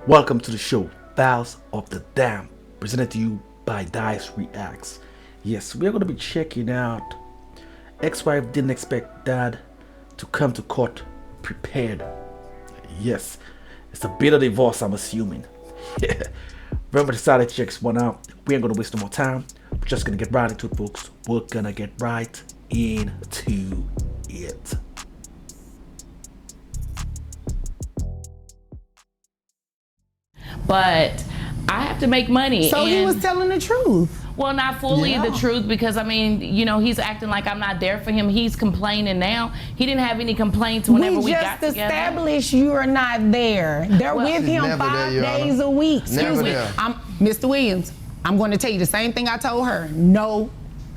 Welcome to the show, Vows of the Dam, presented to you by Dyce Reacts. Yes, we're going to be checking out ex-wife didn't expect dad to come to court prepared. Yes, it's a bit of divorce, I'm assuming. Yeah. Remember, decided to check this one out. We ain't going to waste no more time. We're just going to get right into it, folks. We're going to get right into it. But I have to make money. So he was telling the truth. Well, not fully Yeah. the truth, because I mean, you know, he's acting like I'm not there for him. He's complaining now. He didn't have any complaints whenever we got just together. established you are not there. They're Well, with She's him never 5 there, Your days Honor. a week. Never Excuse me. there. Mr. Williams, I'm going to tell you the same thing I told her. No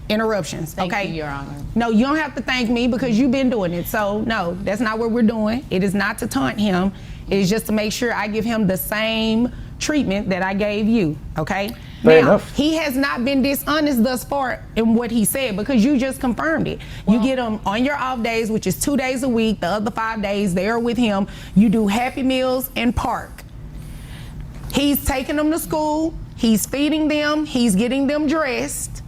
interruptions. Thank okay? you, Your Honor. No, you don't have to thank me because you've been doing it. So no, that's not what we're doing. It is not to taunt him. It's just to make sure I give him the same treatment that I gave you. Okay? Fair now, enough. he has not been dishonest thus far in what he said because you just confirmed it. You get him on your off days, which is 2 days a week. The other 5 days, they're with him. You do Happy Meals and park. He's taking them to school. He's feeding them. He's getting them dressed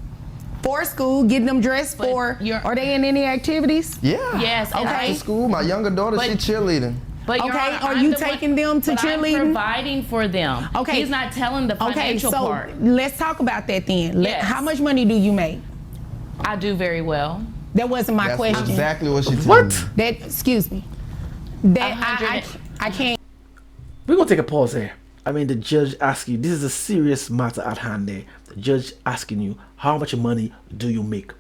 for school, getting them dressed But for. you're- Are they in any activities? Yeah. Yes, and Okay. After school, my younger daughter, But- she cheerleading. But Your Okay, Honor, are I'm you the one- taking them to but cheerleading? I'm providing for them. Okay. He's not telling the Okay, financial so part. let's talk about that then. Yes. How much money do you make? I do very well. That wasn't my That's question. exactly what she told What? me. That, excuse me. That 100 I can't. We're going to take a pause here. I mean, the judge asking you, this is a serious matter at hand there. The judge asking you, how much money do you make?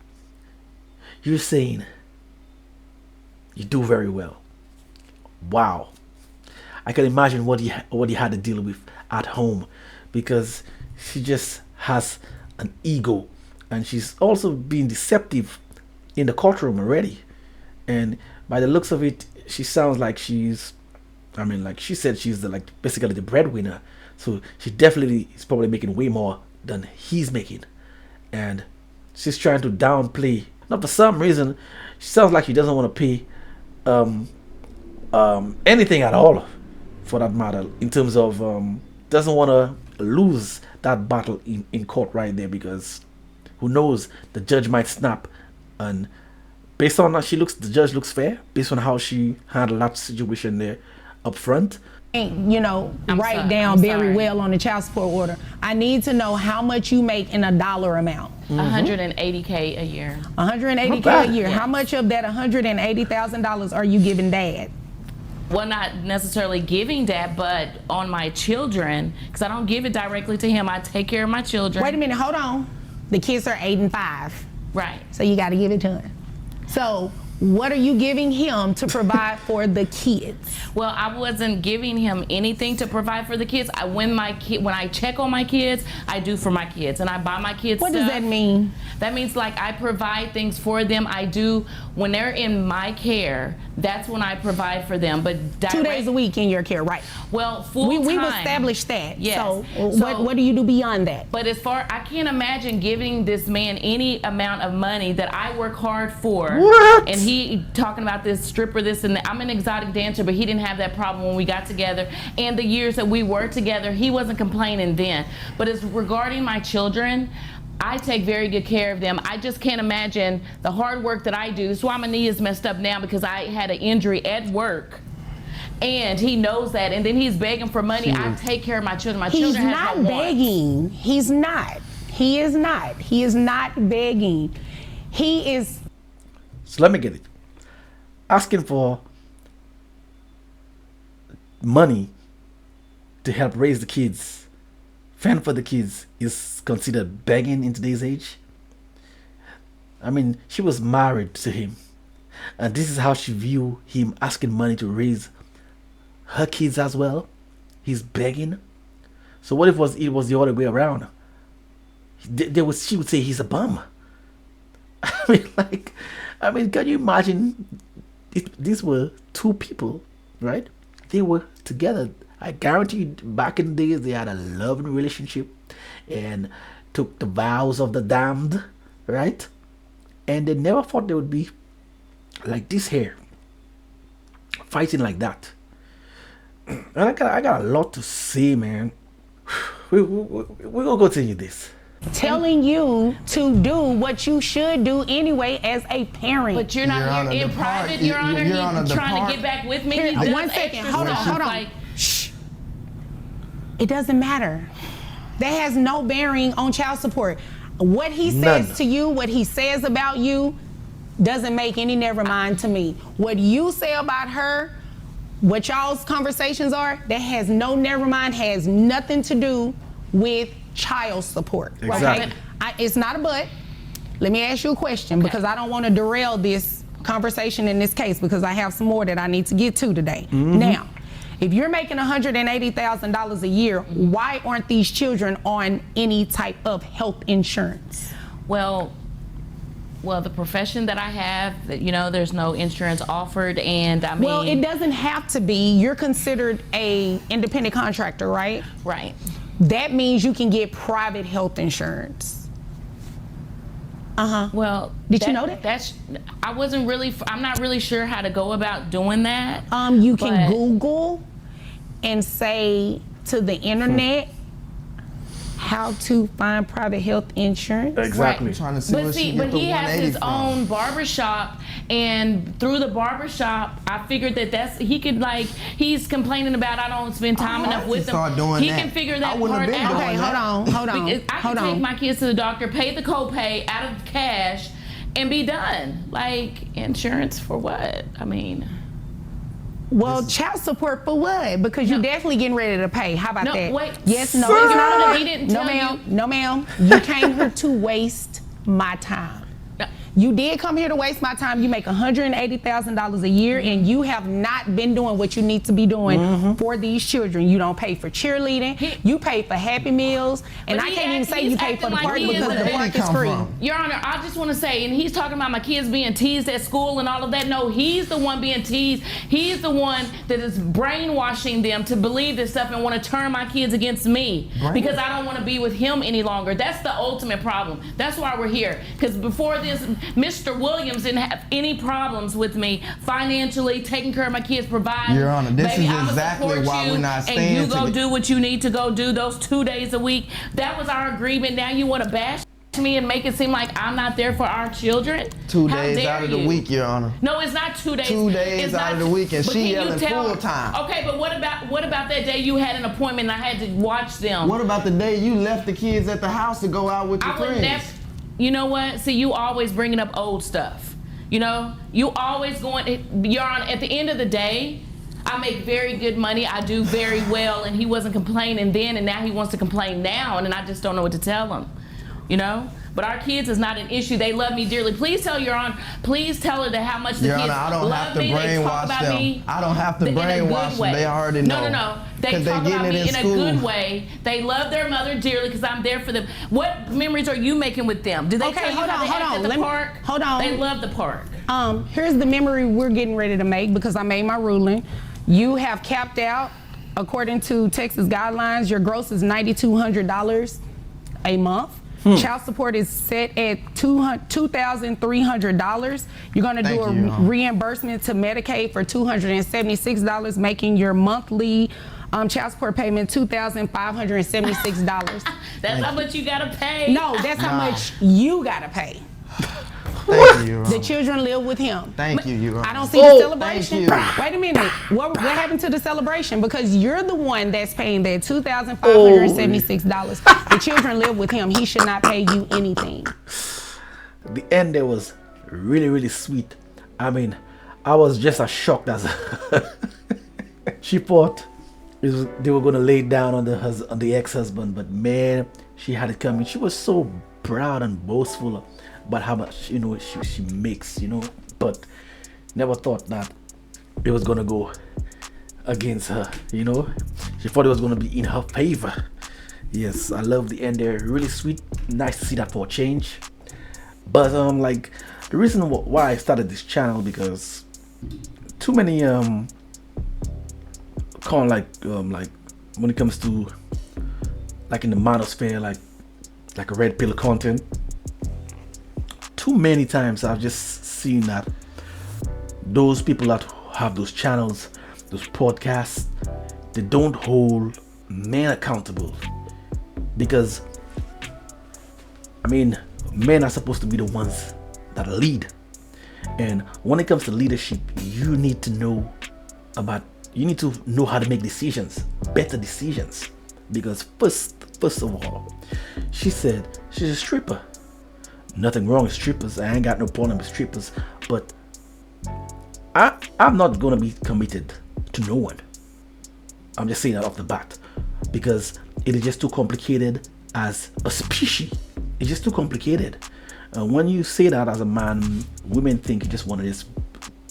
You're saying you do very well. Wow. I can imagine what he had to deal with at home, because she just has an ego, and she's also being deceptive in the courtroom already. And by the looks of it, she sounds like she's, I mean, like she said, she's basically the breadwinner. So she definitely is probably making way more than he's making, and she's trying to downplay. Not for some reason, she sounds like she doesn't want to pay anything at all, for that matter, in terms of doesn't want to lose that battle in court right there, because who knows, the judge might snap. And based on how the judge looks fair based on how she handled that situation there up front. You know, write sorry, down I'm very sorry. well on the child support order. I need to know how much you make in a dollar amount. 180K a year. 180K Not bad. a year. Yes. How much of that $180,000 are you giving dad? Well, not necessarily giving that, but on my children, because I don't give it directly to him. I take care of my children. Wait a minute, hold on. The kids are 8 and 5, Right. so you got to give it to him. So, what are you giving him to provide for the kids? Well, I wasn't giving him anything to provide for the kids. When I check on my kids, I do for my kids, and I buy my kids What stuff. does that mean? That means like I provide things for them. I do when they're in my care. That's when I provide for them. But 2 days a week in your care, right? Well, full We've time. established that. Yes. So, So- what do you do beyond that? But as far, I can't imagine giving this man any amount of money that I work hard for. What? And he talking about this stripper, this and that. I'm an exotic dancer, but he didn't have that problem when we got together. And the years that we were together, he wasn't complaining then. But as regarding my children, I take very good care of them. I just can't imagine the hard work that I do. That's why my knee is messed up now, because I had an injury at work. And he knows that, and then he's begging for money. I take care of my children. My He's children not have no wants. begging. He's not. He is not. He is not begging. He is. So let me get it. Asking for money to help raise the kids, fend for the kids, is considered begging in today's age. I mean, she was married to him, and this is how she view him asking money to raise her kids as well. He's begging. So what if it was the other way around? She would say he's a bum. I mean, can you imagine? These were two people, right? They were together. I guarantee you, back in the days, they had a loving relationship and took the vows of the damned, right? And they never thought they would be like this here, fighting like that. And I got a lot to say, man. We're gonna continue this. Telling you to do what you should do anyway as a parent. But you're Your not Honor, here in the private, part- Your Honor. Your Honor, He's the trying part- to get back with me. Here, He does 1 second. extra Hold on, stuff, hold on. like- Shh. It doesn't matter. That has no bearing on child support. What he says None. to you, what he says about you, doesn't make any never mind to me. What you say about her, what y'all's conversations are, that has no never mind, has nothing to do with child support. Exactly. Okay? It's not a but. Let me ask you a question because I don't want to derail this conversation in this case because I have some more that I need to get to today. Now, if you're making $180,000 a year, why aren't these children on any type of health insurance? Well, the profession that I have, there's no insurance offered, and I mean. Well, it doesn't have to be. You're considered a independent contractor, right? Right. That means you can get private health insurance. Well, Did you know that? I'm not really sure how to go about doing that. You can but- Google and say to the internet how to find private health insurance. Exactly. Right. Trying to see But where she see, get but the he has 180 his from. own barbershop, and through the barbershop, I figured he could he's complaining about I don't spend time I enough have with to him. start doing He that. can figure I that wouldn't have part been out. doing Okay, that. hold on. Because I can take my kids to the doctor, pay the copay out of cash, and be done. Like, insurance for what? I mean. Well, child support for what? Because you're No. definitely getting ready to pay. How about No, that? wait. Yes, no, Sir! it's not. He didn't No, tell ma'am. you. No, ma'am. You came here to waste my time. No. You did come here to waste my time. You make $180,000 a year, and you have not been doing what you need to be doing for these children. You don't pay for cheerleading. You pay for Happy Meals, and But I he can't even acting- say he's you pay for the acting like park he because is the a- park is come free. from? Your Honor, I just want to say, and he's talking about my kids being teased at school and all of that. No, he's the one being teased. He's the one that is brainwashing them to believe this stuff and want to turn my kids against me because I don't want to be with him any longer. That's the ultimate problem. That's why we're here. Because before this, Mr. Williams didn't have any problems with me financially, taking care of my kids, providing. Your Honor, this Baby, is I'ma exactly support why you, we're not and staying you go together. do what you need to go do those 2 days a week. That was our agreement. Now you want to bash me and make it seem like I'm not there for our children? 2 How days dare out of the you? week, Your Honor. No, it's not 2 days. 2 days It's out not- of the week, and but she can you yelling tell- full time. Okay, but what about that day you had an appointment and I had to watch them? What about the day you left the kids at the house to go out with your I would friends? never. You know what? See, you always bringing up old stuff. You always going. You're on. At the end of the day, I make very good money. I do very well, and he wasn't complaining then, and now he wants to complain now, and I just don't know what to tell him. But our kids is not an issue. They love me dearly. Please tell Your Honor. Please tell her that how much the Your kids Honor, I don't love have to me. They talk brainwash about them. me. I don't have to in a good brainwash them. way. They already know. No. They 'Cause they talk getting about it me in in a school. good way. They love their mother dearly because I'm there for them. What memories are you making with them? Did they Okay, tell you hold how on, they hold act on. at the Let me- park? hold on. They love the park. Here's the memory we're getting ready to make because I made my ruling. You have capped out, according to Texas guidelines, your gross is $9,200 a month. Child support is set at $2,300. You're going to do Thank a you, Your Honor. reimbursement to Medicaid for $276, making your monthly child support payment $2,576. That's how much you gotta pay. No, that's how Nah. much you got to pay. Thank you, Your The Honor. children live with him. Thank you, Your Honor. I don't see Oh, the celebration. thank you. Wait a minute. What happened to the celebration? Because you're the one that's paying that $2,576. The children live with him. He should not pay you anything. The end there was really, really sweet. I mean, I was just as shocked as she thought they were gonna lay down on the ex-husband, but man, she had it coming. She was so proud and boastful about how much she makes, but never thought that it was gonna go against her. She thought it was gonna be in her favor. Yes, I love the end there. Really sweet. Nice to see that for a change. But the reason why I started this channel, because too many when it comes to in the manosphere, like a red pill content, too many times I've just seen that those people that have those channels, those podcasts, they don't hold men accountable, because I mean, men are supposed to be the ones that lead. And when it comes to leadership, you need to know how to make decisions, better decisions. Because first of all, she said she's a stripper. Nothing wrong with strippers. I ain't got no problem with strippers, but I'm not gonna be committed to no one. I'm just saying that off the bat, because it is just too complicated as a species. It's just too complicated. When you say that as a man, women think you just want to just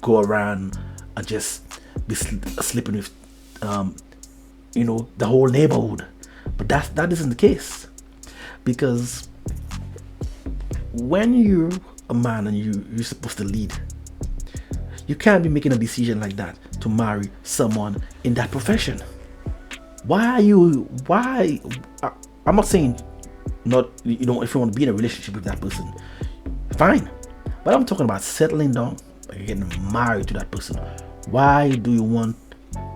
go around and just be sleeping with, the whole neighborhood. But that isn't the case, because when you're a man and you're supposed to lead, you can't be making a decision like that to marry someone in that profession. I'm not saying not, if you want to be in a relationship with that person, fine, but I'm talking about settling down, getting married to that person. Why do you want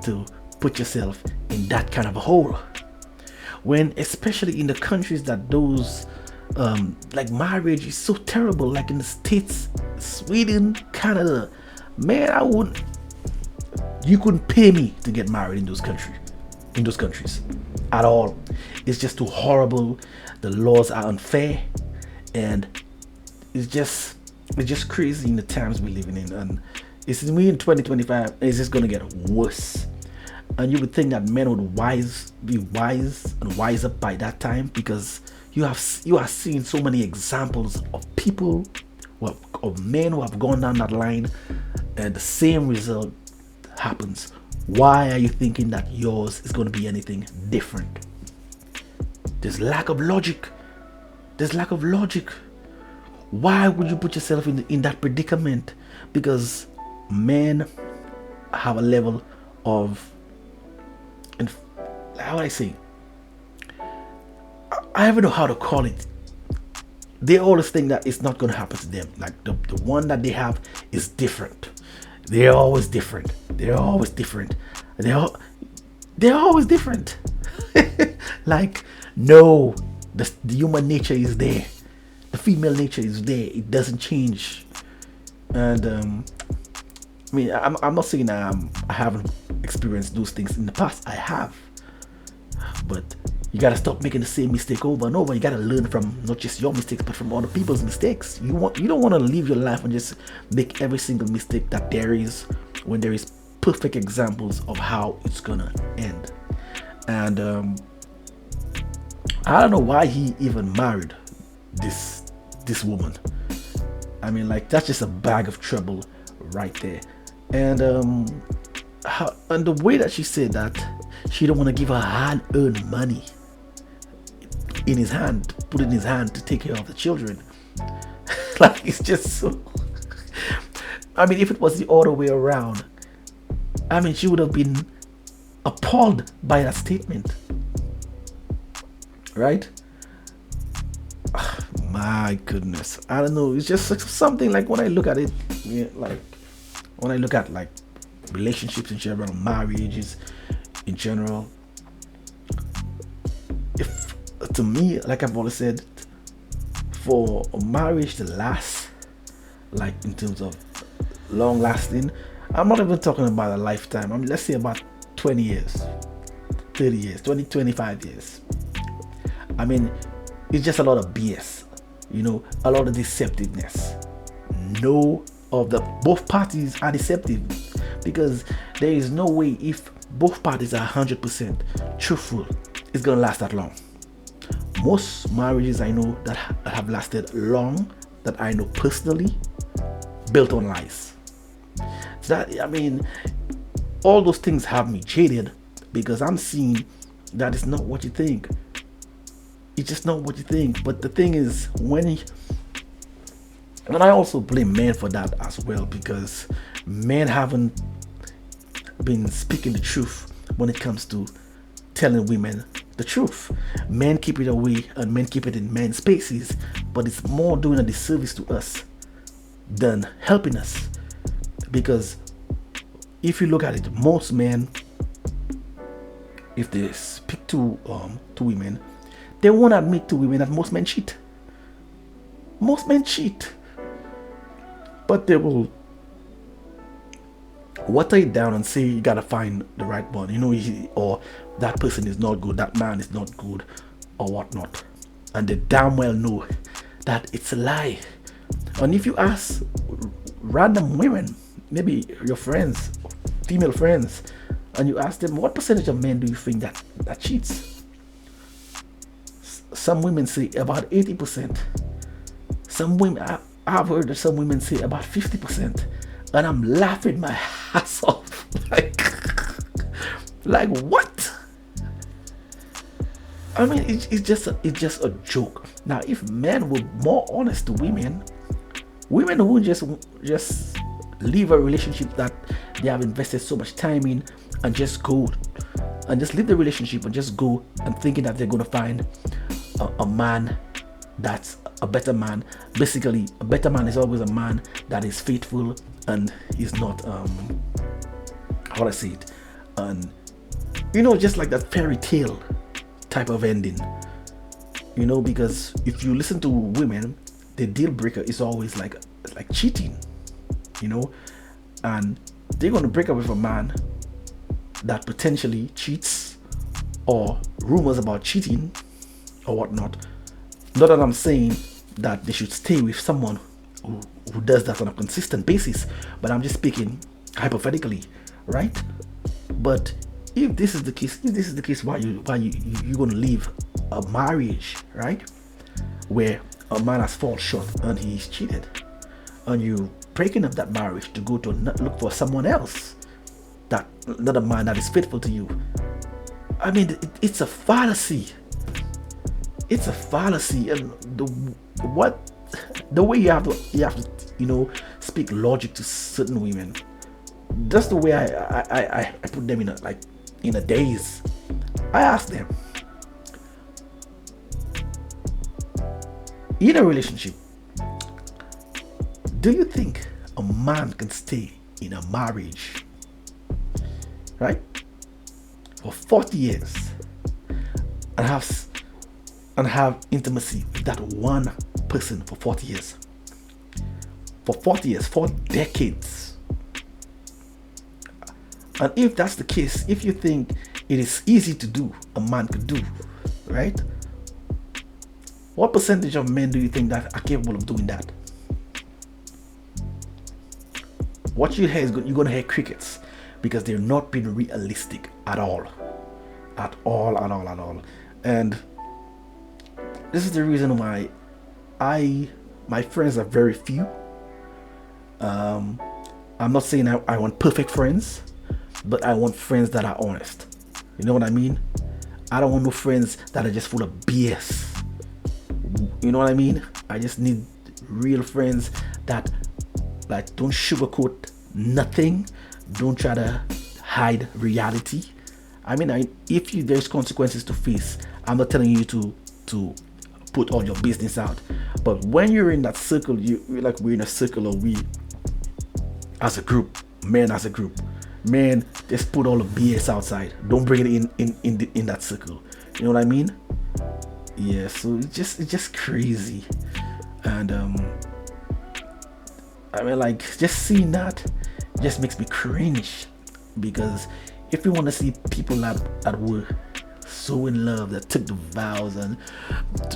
to put yourself in that kind of a hole, when especially in the countries that those like marriage is so terrible, like in the States, Sweden, Canada? Man, you couldn't pay me to get married in those countries at all. It's just too horrible. The laws are unfair, and it's just crazy in the times we're living in. And we in 2025, it's just gonna get worse. And you would think that men would be wise and wise up by that time, because you are seeing so many examples of people, of men who have gone down that line, and the same result happens. Why are you thinking that yours is going to be anything different? There's lack of logic. Why would you put yourself in that predicament? Because men have a level of, how would I say, I don't know how to call it. They always think that it's not going to happen to them. Like the one that they have is different. They're always different. They're always different. Like, no, the human nature is there. The female nature is there. It doesn't change. And I mean, I'm not saying I haven't experienced those things in the past. I have, but you gotta stop making the same mistake over and over. You gotta learn from not just your mistakes, but from other people's mistakes. You don't want to live your life and just make every single mistake that there is, when there is perfect examples of how it's gonna end. And I don't know why he even married this woman. I mean, like, that's just a bag of trouble right there. And the way that she said that she don't want to give her hard-earned money put in his hand to take care of the children. Like, it's just so. I mean, if it was the other way around, I mean, she would have been appalled by that statement, right? My goodness, I don't know. It's just something, like, when I look at it, like when I look at like relationships in general, marriages in general, if to me, like I've always said, for a marriage to last, like in terms of long lasting, I'm not even talking about a lifetime. I mean, let's say about 20 years, 30 years, 25 years. I mean, it's just a lot of BS, a lot of deceptiveness. Both parties are deceptive, because there is no way, if both parties are 100% truthful, it's gonna last that long. Most marriages I know that have lasted long, that I know personally, built on lies. So that, I mean, all those things have me jaded, because I'm seeing that it's not what you think. It's just not what you think. But the thing is, and I also blame men for that as well, because men haven't been speaking the truth when it comes to telling women the truth. Men keep it away, and men keep it in men's spaces, but it's more doing a disservice to us than helping us. Because if you look at it, most men if they speak to women, they won't admit to women that most men cheat. Most men cheat, but they will water it down and say you gotta find the right one, or that person is not good, that man is not good, or whatnot, and they damn well know that it's a lie. And if you ask random women, maybe your friends, female friends, and you ask them what percentage of men do you think that cheats, some women say about 80%. Some women, I've heard that some women say about 50%, and I'm laughing my ass off. Like what? I mean, it's just a joke. Now, if men were more honest to women won't just leave a relationship that they have invested so much time in and just go and just leave the relationship and just go and thinking that they're going to find a man that's a better man. Basically, a better man is always a man that is faithful and is not how do I say it, and just like that fairy tale type of ending, because if you listen to women, the deal breaker is always like cheating, and they're going to break up with a man that potentially cheats or rumors about cheating or whatnot. Not that I'm saying that they should stay with someone who does that on a consistent basis, but I'm just speaking hypothetically, right? But if this is the case, why you're going to leave a marriage, right, where a man has fallen short and he's cheated, and you breaking up that marriage to go to look for someone else, that another man that is faithful to you? I mean, it's a fallacy. It's a fallacy, and the way you have to speak logic to certain women. That's the way I put them in a daze. I ask them, in a relationship, do you think a man can stay in a marriage, right, for 40 years and have intimacy with that one person for 40 years? For 40 years, 4 decades. And if that's the case, if you think it is easy to do, a man could do, right? What percentage of men do you think that are capable of doing that? What you hear is you're going to hear crickets, because they're not being realistic at all. At all. And this is the reason why my friends are very few. I'm not saying I want perfect friends, but I want friends that are honest. You know what I mean? I don't want no friends that are just full of BS. You know what I mean? I just need real friends that don't sugarcoat nothing, don't try to hide reality. I mean, if there's consequences to face, I'm not telling you to put all your business out. But when you're in that circle, we're in a circle, or we as a group, men as a group, men, just put all the BS outside. Don't bring it in that circle. You know what I mean? Yeah. So it's just crazy, and I mean, just seeing that just makes me cringe, because if you want to see people that were so in love, that took the vows and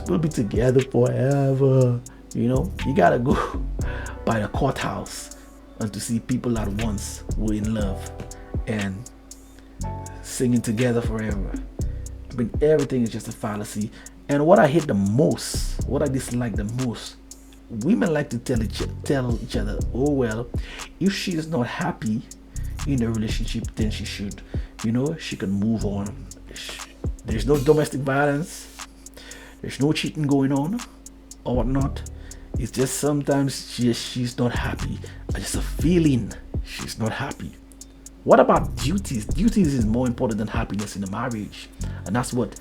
will be together forever, you gotta go by the courthouse and to see people that once were in love and singing together forever. I mean, everything is just a fallacy. And what I hate the most, what I dislike the most, women like to tell each other, oh well, if she is not happy in a relationship, then she should, she can move on. There's no domestic violence, there's no cheating going on or whatnot. It's just sometimes she's not happy. It's just a feeling she's not happy. What about duties? Duties is more important than happiness in a marriage, and that's what.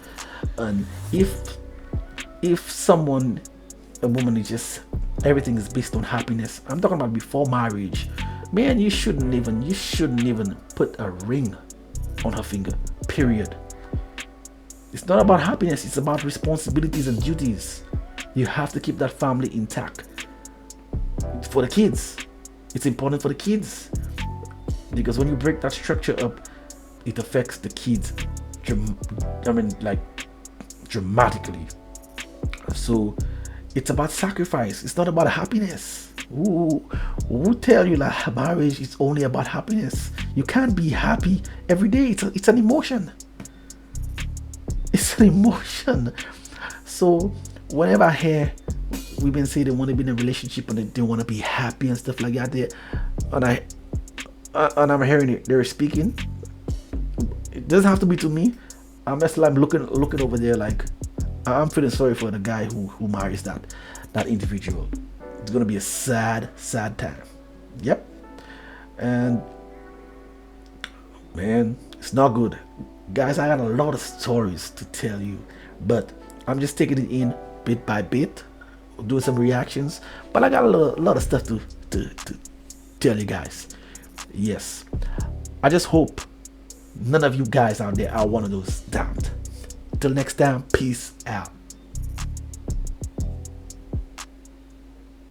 And if a woman is just, everything is based on happiness. I'm talking about before marriage. Man, you shouldn't even put a ring on her finger. Period. It's not about happiness, it's about responsibilities and duties. You have to keep that family intact. For the kids, it's important for the kids, because when you break that structure up, it affects the kids dramatically. So it's about sacrifice, it's not about happiness. Who tell you that marriage is only about happiness? You can't be happy every day. It's an emotion. It's an emotion. So whenever I hear women say they want to be in a relationship and they want to be happy and stuff like that, and I'm hearing it, they're speaking. It doesn't have to be to me. I'm just like looking over there, like I'm feeling sorry for the guy who marries that individual. It's gonna be a sad time. Yep. And man, it's not good. Guys, I got a lot of stories to tell you, but I'm just taking it in bit by bit, doing some reactions. But I got a lot of stuff to tell you guys. Yes. I just hope none of you guys out there are one of those damned. Till next time, peace out.